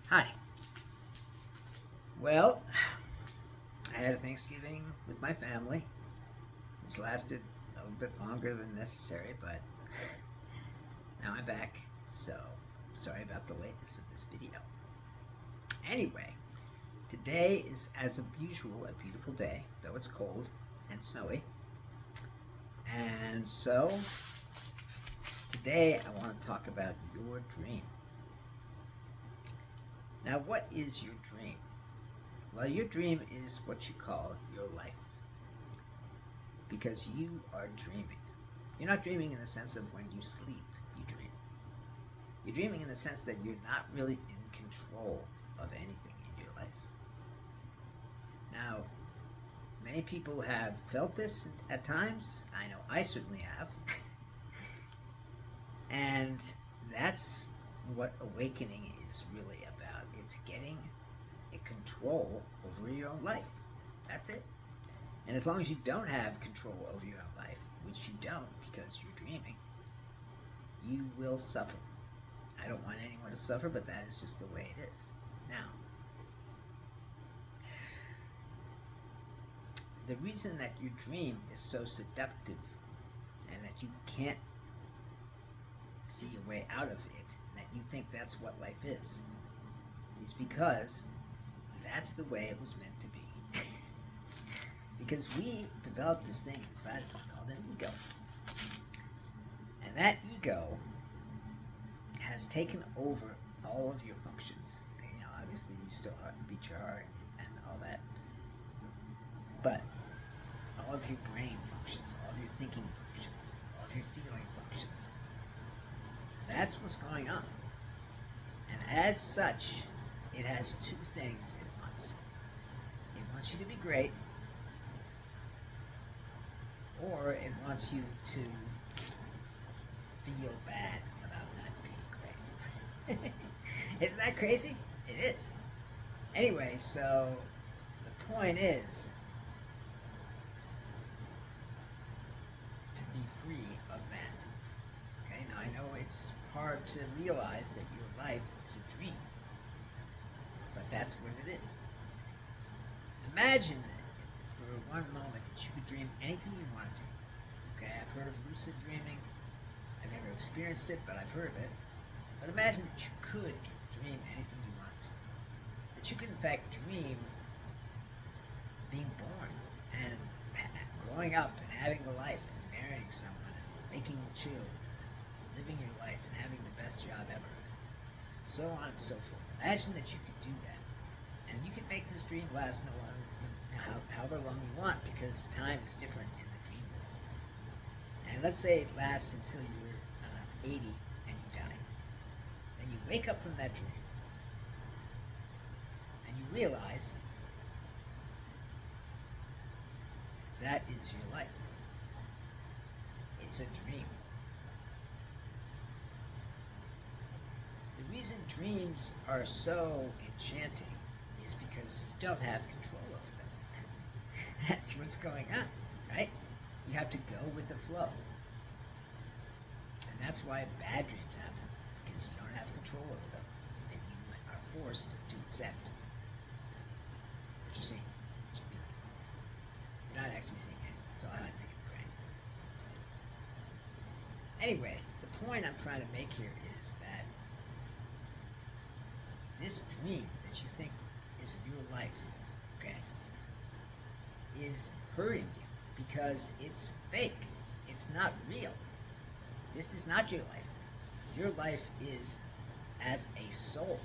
Hi. Well, I had a Thanksgiving with my family, which lasted a little bit longer than necessary, but now I'm back, so sorry about the lateness of this video. Anyway, today is, as usual, a beautiful day, though it's cold and snowy. And so, today I want to talk about your dream. Now, what is your dream? Well, your dream is what you call your life. Because you are dreaming. You're not dreaming in the sense of when you sleep, you dream. You're dreaming in the sense that you're not really in control of anything in your life. Now, many people have felt this at times. I know I certainly have. And that's what awakening is really about. It's getting a control over your own life. That's it. And as long as you don't have control over your own life, which you don't because you're dreaming, you will suffer. I don't want anyone to suffer, but that is just the way it is. Now, the reason that your dream is so seductive and that you can't see a way out of it, and that you think that's what life is because that's the way it was meant to be. Because we developed this thing inside of us called an ego. And that ego has taken over all of your functions. You know, obviously you still have to beat your heart and all that. But all of your brain functions, all of your thinking functions, all of your feeling functions. That's what's going on. And as such, it has two things it wants. It wants you to be great, or it wants you to feel bad about not being great. Isn't that crazy? It is. Anyway, so the point is to be free of that. Okay, now I know it's hard to realize that your life is a dream, but that's what it is. Imagine for one moment that you could dream anything you wanted to. Okay, I've heard of lucid dreaming. I've never experienced it, but I've heard of it. But imagine that you could dream anything you want to. That you could, in fact, dream being born and growing up and having a life and marrying someone and making children, living your life and having the best job ever, so on and so forth. Imagine that you could do that. And you can make this dream last no longer, however long you want, because time is different in the dream world. And let's say it lasts until you're 80 and you die. And you wake up from that dream and you realize that is your life. It's a dream. The reason dreams are so enchanting is because you don't have control over them. That's what's going on, right? You have to go with the flow. And that's why bad dreams happen, because you don't have control over them, and you are forced to accept what you're seeing. You're not actually seeing it. It's all happening in your brain. Anyway, the point I'm trying to make here is that this dream that you think is your life, okay, is hurting you because it's fake. It's not real. This is not your life. Your life is as a soul,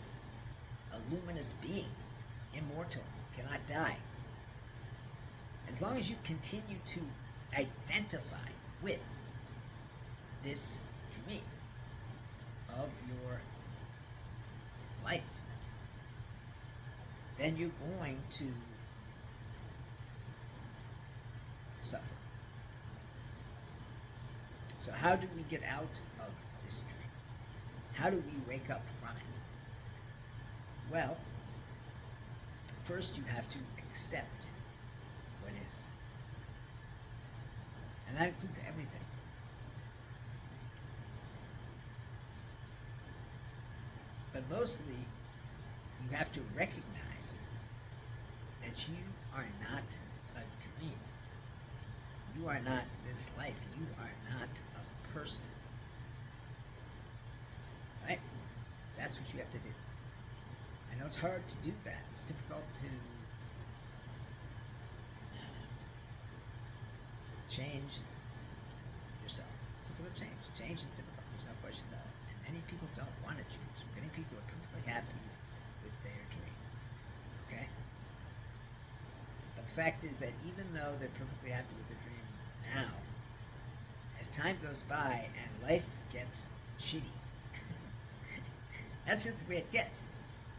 a luminous being, immortal, cannot die. As long as you continue to identify with this dream of your life, then you're going to suffer. So how do we get out of this dream? How do we wake up from it? Well, first you have to accept what is. And that includes everything. But mostly, you have to recognize that you are not a dream. You are not this life. You are not a person. Right? That's what you have to do. I know it's hard to do that. It's difficult to change yourself. It's difficult to change. Change is difficult. There's no question about it. And many people don't want to change. Many people are perfectly happy with their dream. Okay? But the fact is that even though they're perfectly happy with their dream now, as time goes by and life gets shitty, that's just the way it gets.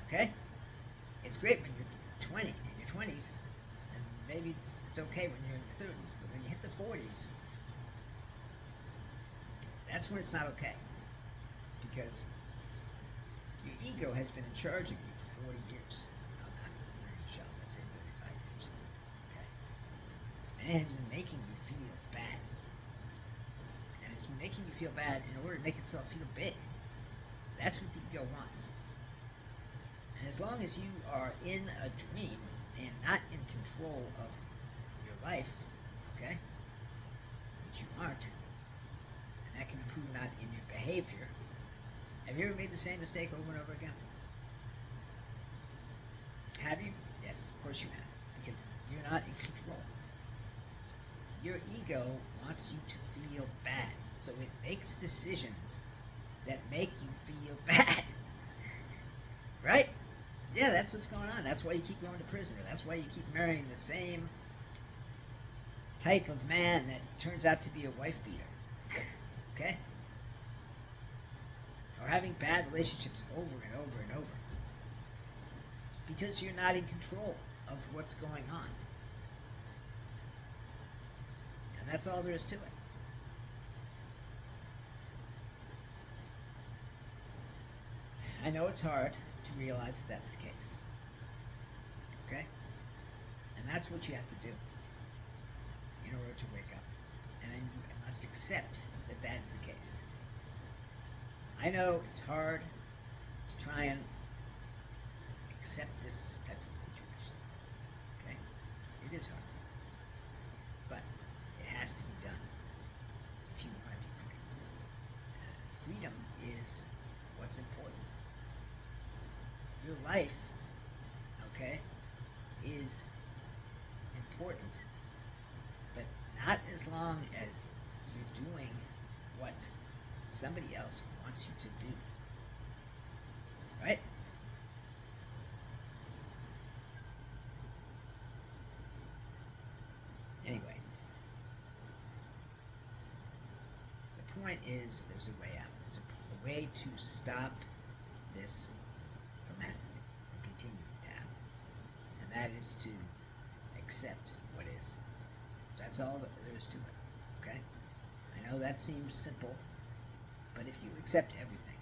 Okay? It's great when you're 20, in your 20s, and maybe it's okay when you're in your 30s, but when you hit the 40s, that's when it's not okay. Because your ego has been in charge of you for 40 years. No, not shall let's say 35 years. Okay? And it has been making you feel bad. And it's making you feel bad in order to make itself feel big. That's what the ego wants. And as long as you are in a dream and not in control of your life, okay, which you aren't, and that can be proven out in your behavior. Have you ever made the same mistake over and over again? Have you? Yes, of course you have, because you're not in control. Your ego wants you to feel bad, so it makes decisions that make you feel bad. Right? Yeah, that's what's going on. That's why you keep going to prison, or that's why you keep marrying the same type of man that turns out to be a wife beater. Okay? Or having bad relationships over and over and over. Because you're not in control of what's going on. And that's all there is to it. I know it's hard to realize that that's the case. Okay? And that's what you have to do in order to wake up. And then you must accept that that's the case. I know it's hard to try and accept this type of situation. Okay? It is hard. But it has to be done if you want to be free. Freedom is what's important. Your life, okay, is important, but not as long as you're doing what somebody else wants you to do. Right? Anyway, the point is there's a way out. There's a way to stop this from happening and continuing to happen. And that is to accept what is. That's all that there is to it. Okay? I know that seems simple, but if you accept everything,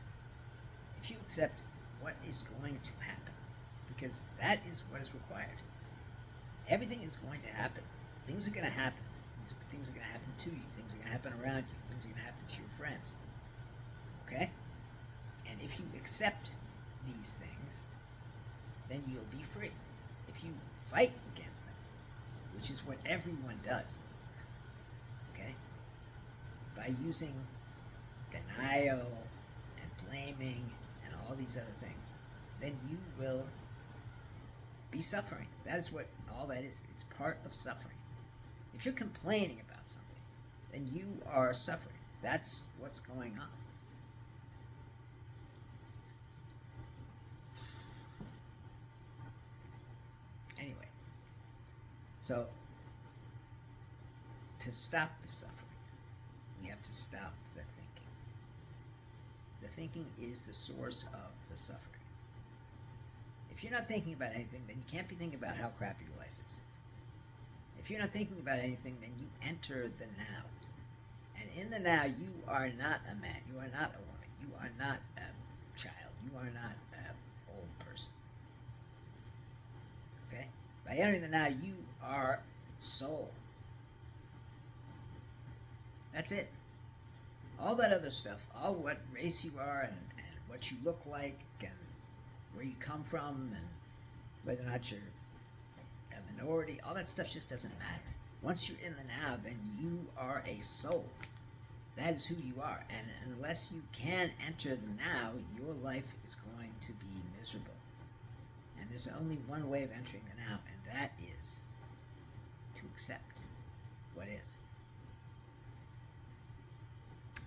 if you accept what is going to happen, because that is what is required. Everything is going to happen. Things are going to happen. Things are going to happen to you. Things are going to happen around you. Things are going to happen to your friends. Okay? And if you accept these things, then you'll be free. If you fight against them, which is what everyone does, okay, by using denial and blaming and all these other things, then you will be suffering. That is what all that is. It's part of suffering. If you're complaining about something, then you are suffering. That's what's going on. Anyway, so to stop the suffering, we have to stop the thinking. The thinking is the source of the suffering. If you're not thinking about anything, then you can't be thinking about how crappy your life is. If you're not thinking about anything, then you enter the now. And in the now, you are not a man. You are not a woman. You are not a child. You are not an old person. Okay? By entering the now, you are soul. That's it. All that other stuff, all what race you are and what you look like and where you come from and whether or not you're a minority, all that stuff just doesn't matter. Once you're in the now, then you are a soul. That is who you are. And unless you can enter the now, your life is going to be miserable. And there's only one way of entering the now, and that is to accept what is.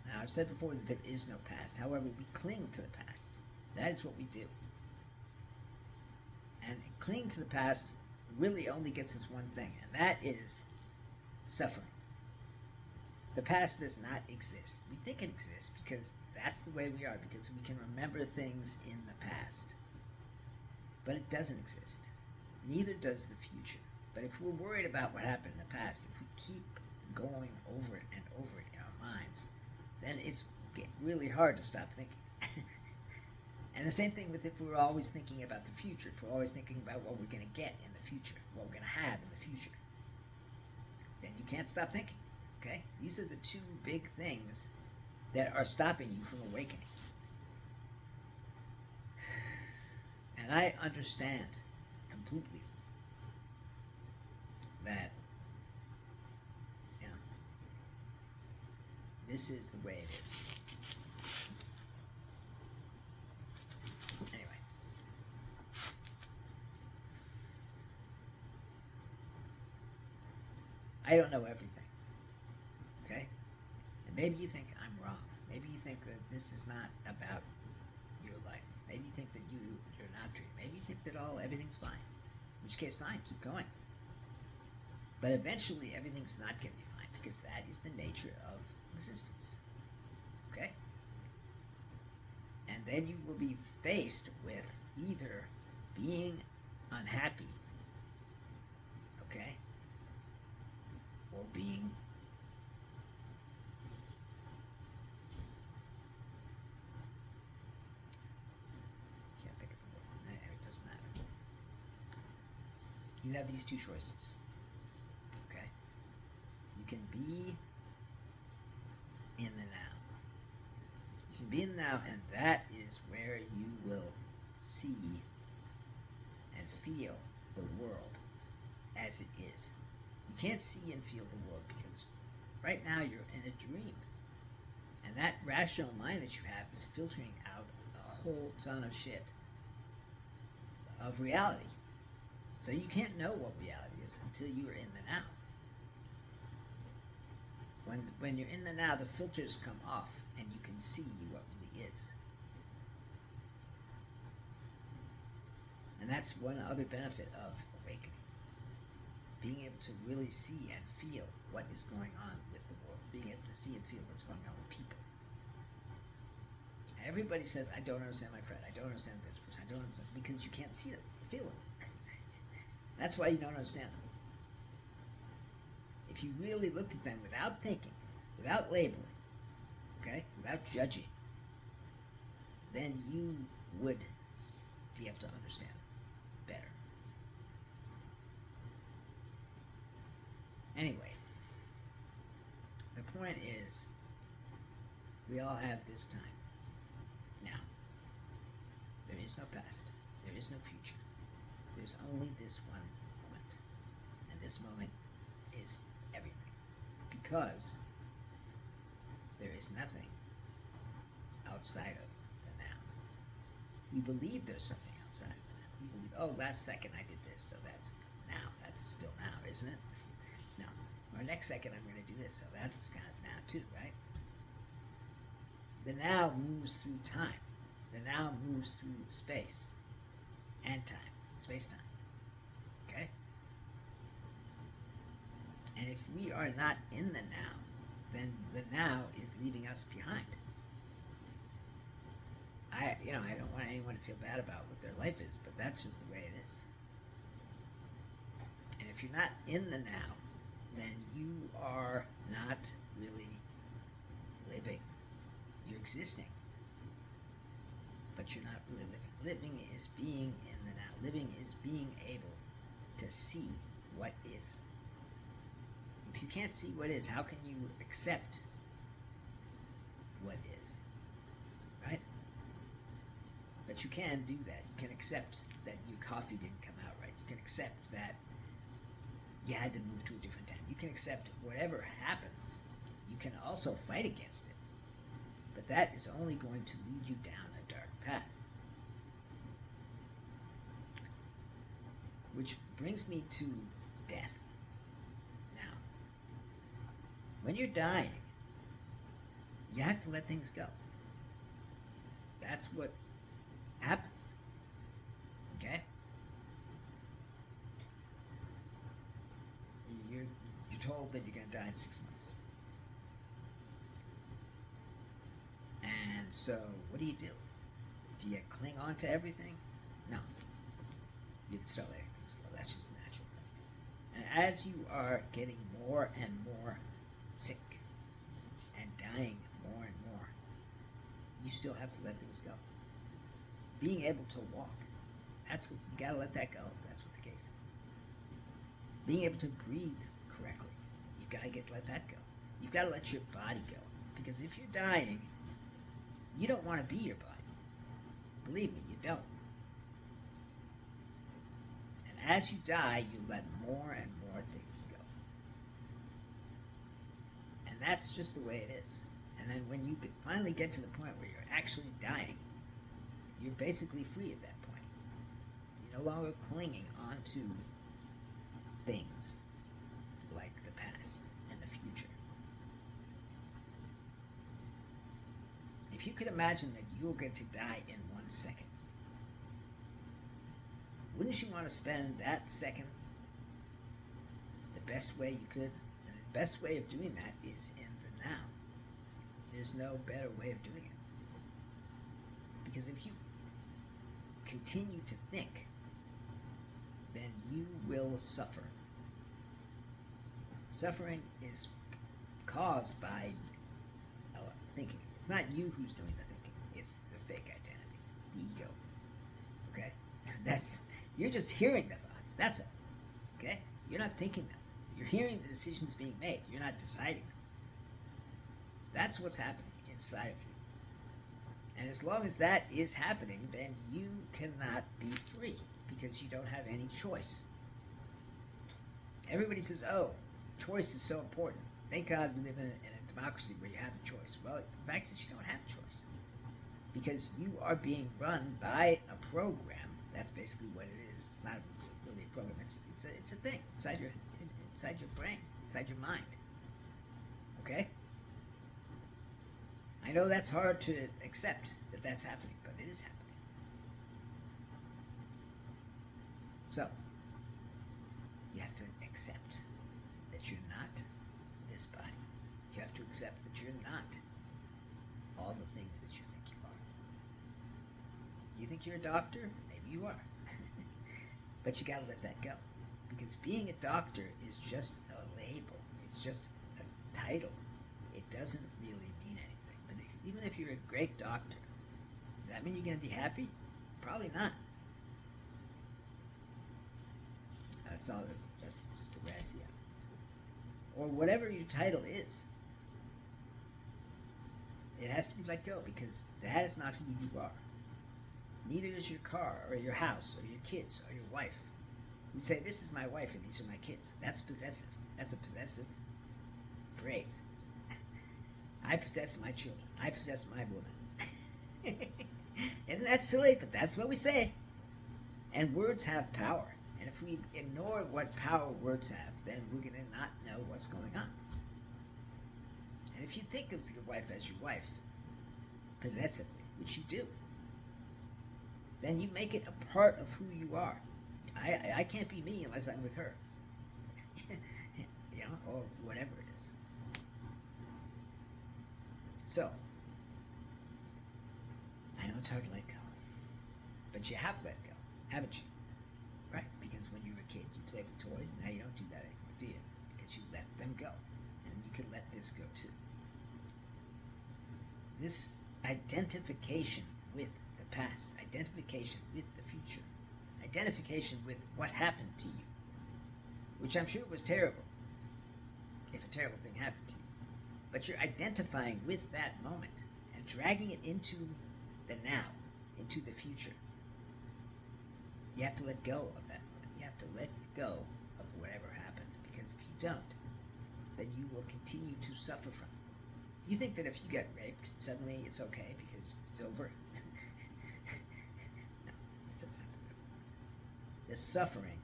Now, I've said before that there is no past. However, we cling to the past. That is what we do. And clinging to the past really only gets us one thing, and that is suffering. The past does not exist. We think it exists because that's the way we are, because we can remember things in the past. But it doesn't exist. Neither does the future. But if we're worried about what happened in the past, if we keep going over it and over it in our minds, then it's really hard to stop thinking. And the same thing with if we're always thinking about the future, if we're always thinking about what we're going to get in the future, what we're going to have in the future, then you can't stop thinking. Okay? These are the two big things that are stopping you from awakening. And I understand completely that, you know, this is the way it is. Anyway. I don't know everything. Okay? And maybe you think I'm wrong. Maybe you think that this is not about your life. Maybe you think that you're not dreaming. Maybe you think that everything's fine. In which case, fine, keep going. But eventually, everything's not going to be fine because that is the nature of existence. Okay? And then you will be faced with either being unhappy, okay, or being can't think of the word. It doesn't matter. You have these two choices. Okay? You can be in the now. You can be in the now, and that is where you will see and feel the world as it is. You can't see and feel the world because right now you're in a dream. And that rational mind that you have is filtering out a whole ton of shit of reality. So you can't know what reality is until you are in the now. When you're in the now, the filters come off and you can see what really is. And that's one other benefit of awakening. Being able to really see and feel what is going on with the world. Being able to see and feel what's going on with people. Everybody says, I don't understand my friend. I don't understand this person. I don't understand, because you can't see them, feel them. That's why you don't understand them. If you really looked at them without thinking, without labeling, okay, without judging, then you would be able to understand better. Anyway, the point is, we all have this time. Now, there is no past. There is no future. There's only this one moment. And this moment is everything. Because there is nothing outside of the now. We believe there's something outside of the now. We believe, oh, last second I did this, so that's now. That's still now, isn't it? No. Or next second I'm going to do this, so that's kind of now too, right? The now moves through time. The now moves through space and time. Space-time. Okay? And if we are not in the now, then the now is leaving us behind. I don't want anyone to feel bad about what their life is, but that's just the way it is. And if you're not in the now, then you are not really living. You're existing, but you're not really living. Living is being in the now. Living is being able to see what is. If you can't see what is, how can you accept what is? Right? But you can do that. You can accept that your coffee didn't come out right. You can accept that you had to move to a different time. You can accept whatever happens. You can also fight against it. But that is only going to lead you down a dark path. Which brings me to death. Now, when you're dying, you have to let things go. That's what happens. Okay? You're told that you're going to die in 6 months. And so, what do? Do you cling on to everything? No. You start letting things go. That's just a natural thing. And as you are getting more and more sick and dying more and more, you still have to let things go. Being able to walk, you gotta let that go. That's what the case is. Being able to breathe correctly, you've got to let that go. You've got to let your body go, because if you're dying, you don't want to be your body. Believe me, you don't. And as you die, you let more and more things go. And that's just the way it is. And then when you finally get to the point where you're actually dying, you're basically free at that point. You're no longer clinging onto things like the past and the future. If you could imagine that you were going to die in 1 second, wouldn't you want to spend that second the best way you could? And the best way of doing that is in the now. There's no better way of doing it. Because if you continue to think, then you will suffer. Suffering is caused by thinking. It's not you who's doing the thinking. It's the fake identity, the ego. Okay? You're just hearing the thoughts. That's it. Okay? You're not thinking them. You're hearing the decisions being made. You're not deciding them. That's what's happening inside of you. And as long as that is happening, then you cannot be free, because you don't have any choice. Everybody says, oh, choice is so important. Thank God we live in a democracy where you have a choice. Well, the fact is you don't have a choice, because you are being run by a program. That's basically what it is. It's not really a program. It's a thing inside your brain, inside your mind. Okay? I know that's hard to accept that that's happening, but it is happening. So, you have to accept that you're not this body. You have to accept that you're not all the things that you think you are. You think you're a doctor? Maybe you are. But you gotta let that go. Because being a doctor is just a label. It's just a title. It doesn't really mean anything. But even if you're a great doctor, does that mean you're gonna be happy? Probably not. That's just the way I see it. Or whatever your title is, it has to be let go, because that is not who you are. Neither is your car, or your house, or your kids, or your wife. You'd say, this is my wife and these are my kids. That's possessive. That's a possessive phrase. I possess my children. I possess my woman. Isn't that silly? But that's what we say. And words have power. And if we ignore what power words have, then we're going to not know what's going on. And if you think of your wife as your wife, possessively, which you do, then you make it a part of who you are. I can't be me unless I'm with her. Or whatever it is. So, I know it's hard to let go. But you have let go, haven't you? Right? Because when you were a kid, you played with toys, and now you don't do that anymore, do you? Because you let them go. And you can let this go too. This identification with the past, identification with the future, identification with what happened to you, which I'm sure was terrible, if a terrible thing happened to you. But you're identifying with that moment and dragging it into the now. into the future. You have to let go of that. You have to let go of whatever happened, because if you don't, then you will continue to suffer from it. Do you think that if you get raped, suddenly it's okay because it's over? No, that's not the way it works. The suffering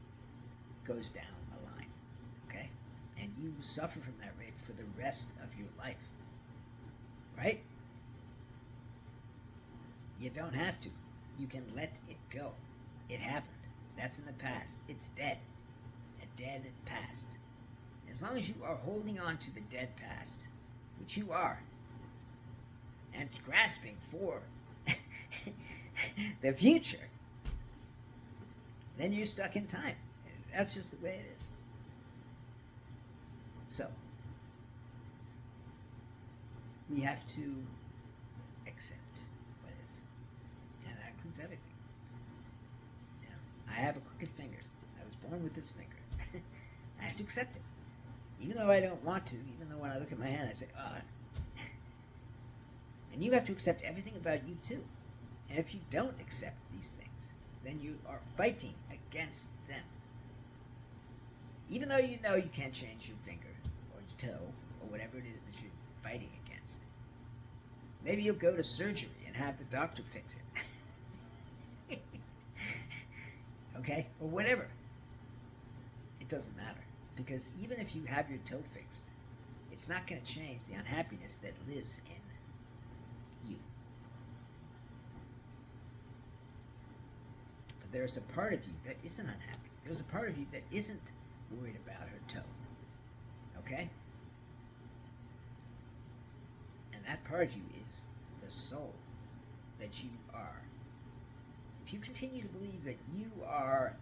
goes down a line, okay? And you suffer from that rape for the rest of your life, right? You don't have to. You can let it go. It happened. That's in the past. It's dead. A dead past. As long as you are holding on to the dead past, which you are, and grasping for the future, then you're stuck in time. That's just the way it is. So, we have to accept what is. And that includes everything. You know, I have a crooked finger. I was born with this finger. I have to accept it. Even though I don't want to, even though when I look at my hand I say, ah. And you have to accept everything about you too. And if you don't accept these things, then you are fighting against them. Even though you know you can't change your finger or your toe or whatever it is that you're fighting against. Maybe you'll go to surgery and have the doctor fix it. Okay? Or whatever. It doesn't matter. Because even if you have your toe fixed, it's not going to change the unhappiness that lives in you. But there's a part of you that isn't unhappy. There's a part of you that isn't worried about her toe. Okay? And that part of you is the soul that you are. If you continue to believe that you are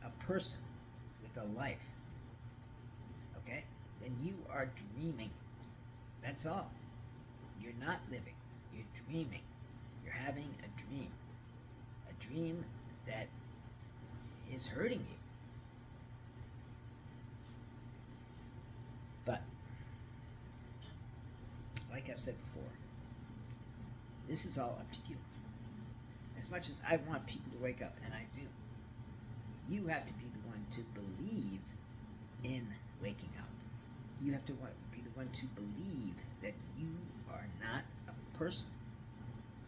a person with a life, okay, then you are dreaming. That's all. You're not living. You're dreaming. You're having a dream. A dream that is hurting you. But, like I've said before, this is all up to you. As much as I want people to wake up, and I do, you have to be the one to believe in waking up. You have to be the one to believe that you are not a person,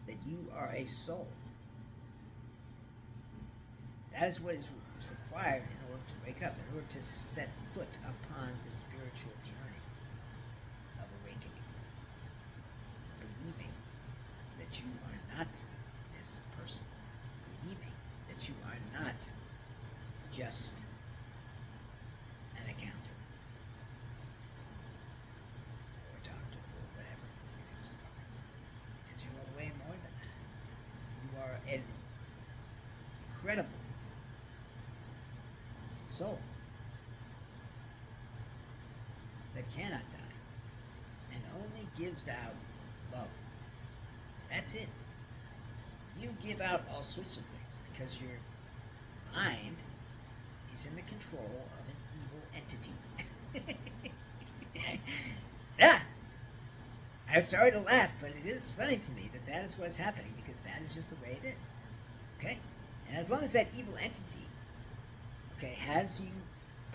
that you are a soul. That is what is required in order to wake up, in order to set foot upon the spiritual journey of awakening. Believing that you are not this person. Believing that you are not just an accountant or a doctor or whatever you think you are. Because you are way more than that. You are an incredible soul that cannot die and only gives out love. That's it. You give out all sorts of things because your mind is in the control of an evil entity. Yeah, I'm sorry to laugh, but it is funny to me that that is what's happening, because that is just the way it is. Okay? And as long as that evil entity, okay, has you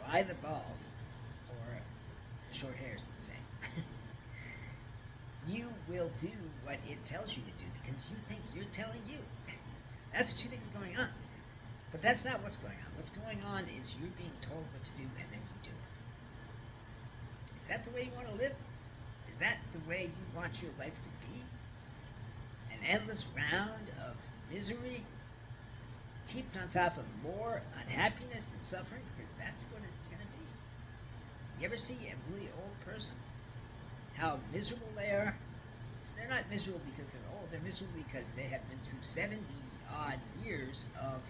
by the balls, or the short hairs, let's say, you will do what it tells you to do because you think you're telling you. That's what you think is going on. But that's not what's going on. What's going on is you're being told what to do and then you do it. Is that the way you want to live? Is that the way you want your life to be? An endless round of misery, heaped on top of more unhappiness and suffering? Because that's what it's going to be. You ever see a really old person? How miserable they are? They're not miserable because they're old. They're miserable because they have been through 70 odd years of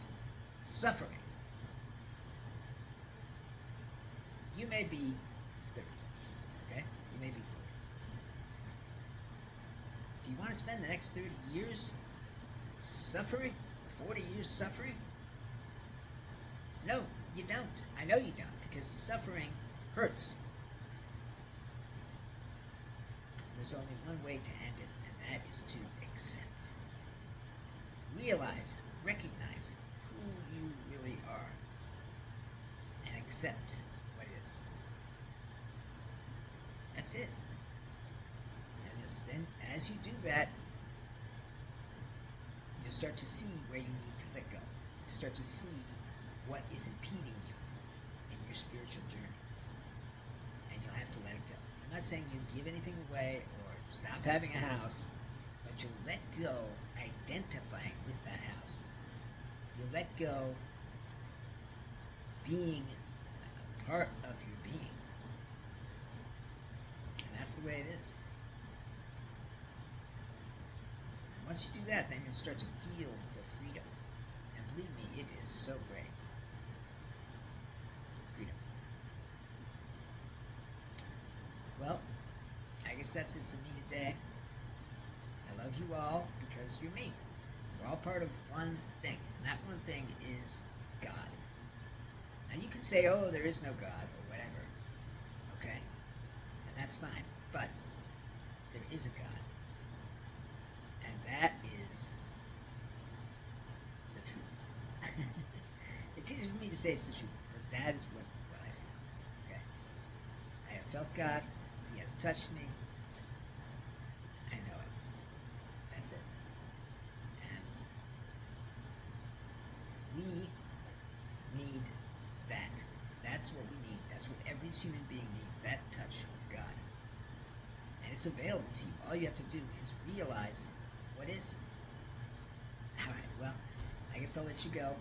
suffering. You may be 30, okay? You may be 40. Do you want to spend the next 30 years suffering? 40 years suffering? No, you don't. I know you don't, because suffering hurts. There's only one way to end it, and that is to accept. Realize, recognize who you really are, and accept what is. That's it. And then, as you do that, you'll start to see where you need to let go. You start to see what is impeding you in your spiritual journey, and you'll have to let it go. I'm not saying you give anything away or stop having a house, but you'll let go identifying with that house. You'll let go being a part of your being. And that's the way it is. And once you do that, then you'll start to feel the freedom. And believe me, it is so great. Freedom. Well, I guess that's it for me today. I love you all because you're me. We're all part of one thing, and that one thing is God. Now you can say, oh, there is no God, or whatever, okay? And that's fine, but there is a God. And that is the truth. It's easy for me to say it's the truth, but that is what I feel, okay? I have felt God. He has touched me. I know it. That's it. And we need that. That's what we need. That's what every human being needs, that touch of God. And it's available to you. All you have to do is realize what is. Alright, well, I guess I'll let you go.